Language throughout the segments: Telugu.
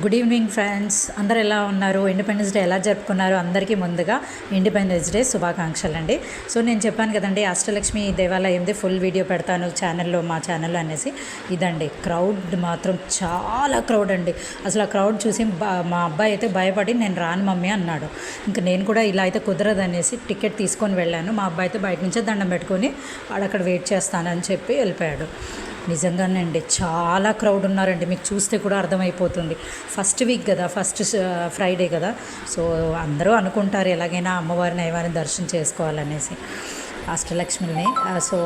గుడ్ ఈవినింగ్ ఫ్రెండ్స్, అందరు ఎలా ఉన్నారు? ఇండిపెండెన్స్ డే ఎలా జరుపుకున్నారు? అందరికీ ముందుగా ఇండిపెండెన్స్ డే శుభాకాంక్షలు అండి. సో నేను చెప్పాను కదండి, అష్టలక్ష్మి దేవాలయంది ఫుల్ వీడియో పెడతాను ఛానల్లో, మా ఛానల్లో అనేసి. ఇదండి క్రౌడ్ మాత్రం చాలా క్రౌడ్ అండి. అసలు ఆ క్రౌడ్ చూసి మా అబ్బాయి అయితే భయపడి నేను రాను మమ్మీ అన్నాడు. ఇంకా నేను కూడా ఇలా అయితే కుదరదు అనేసి టికెట్ తీసుకొని వెళ్ళాను. మా అబ్బాయి అయితే బయట నుంచే దండం పెట్టుకొని వాడక్కడ వెయిట్ చేస్తానని చెప్పి వెళ్ళిపోయాడు. నిజంగానే అండి చాలా క్రౌడ్ ఉన్నారండి, మీకు చూస్తే కూడా అర్థమైపోతుంది. ఫస్ట్ వీక్ కదా, ఫస్ట్ ఫ్రైడే కదా, సో అందరూ అనుకుంటారు ఎలాగైనా అమ్మవారిని అయ్యవారిని దర్శనం చేసుకోవాలనేసి అష్టలక్ష్మిని. సో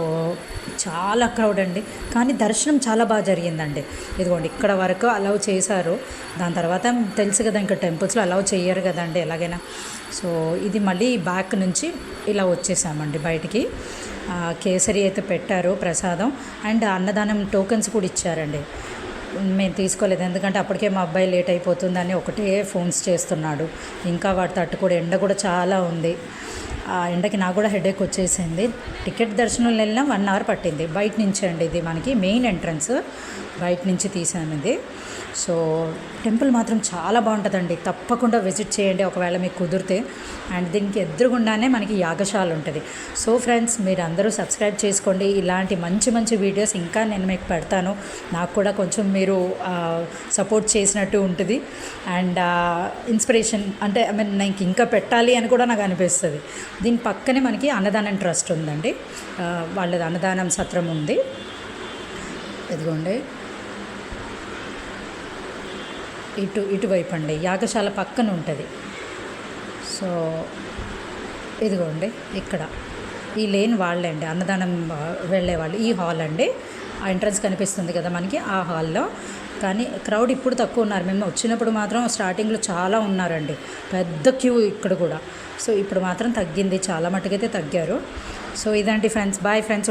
చాలా క్రౌడ్ అండి, కానీ దర్శనం చాలా బాగా జరిగిందండి. ఇదిగోండి ఇక్కడ వరకు అలౌ చేశారు, దాని తర్వాత తెలుసు కదా ఇంకా టెంపుల్స్లో అలౌ చేయరు కదండి ఎలాగైనా. సో ఇది మళ్ళీ బ్యాక్ నుంచి ఇలా వచ్చేసామండి బయటికి. కేసరి అయితే పెట్టారు ప్రసాదం, అండ్ అన్నదానం టోకెన్స్ కూడా ఇచ్చారండి. మేము తీసుకోలేదు, ఎందుకంటే అప్పటికే మా అబ్బాయి లేట్ అయిపోతుందని ఒకటే ఫోన్స్ చేస్తున్నాడు. ఇంకా వాటి తట్టు కూడా ఎండ కూడా చాలా ఉంది. ఆ ఎండకి నాకు కూడా హెడేక్ వచ్చేసింది. టికెట్ దర్శనం వెళ్ళినా 1 అవర్ పట్టింది. బయట నుంచి అండి, ఇది మనకి మెయిన్ ఎంట్రన్స్, బయట నుంచి తీసాను ఇది. సో టెంపుల్ మాత్రం చాలా బాగుంటుందండి, తప్పకుండా విజిట్ చేయండి ఒకవేళ మీకు కుదిరితే. అండ్ దీనికి ఎదురుగుండానే మనకి యాగశాల ఉంటుంది. సో ఫ్రెండ్స్, మీరు అందరూ సబ్స్క్రైబ్ చేసుకోండి, ఇలాంటి మంచి మంచి వీడియోస్ ఇంకా నేను మీకు పెడతాను. నాకు కూడా కొంచెం మీరు సపోర్ట్ చేసినట్టు ఉంటుంది. అండ్ ఇన్స్పిరేషన్ అంటే నాకు ఇంకా పెట్టాలి అని కూడా నాకు అనిపిస్తుంది. దీని పక్కనే మనకి అన్నదానం ట్రస్ట్ ఉందండి, వాళ్ళది అన్నదానం సత్రం ఉంది. ఇదిగోండి ఇటువైపు అండి, యాగశాల పక్కన ఉంటుంది. సో ఇదిగోండి ఇక్కడ ఈ లేన్ వాళ్ళే అండి అన్నదానం వెళ్ళేవాళ్ళు. ఈ హాల్ అండి, ఆ ఎంట్రన్స్ కనిపిస్తుంది కదా మనకి, ఆ హాల్లో. కానీ క్రౌడ్ ఇప్పుడు తక్కువ ఉన్నారు, మేము వచ్చినప్పుడు మాత్రం స్టార్టింగ్లో చాలా ఉన్నారండి, పెద్ద క్యూ ఇక్కడ కూడా. సో ఇప్పుడు మాత్రం తగ్గింది, చాలా మటుకైతే తగ్గారు. సో ఇదండి ఫ్రెండ్స్, బాయ్ ఫ్రెండ్స్.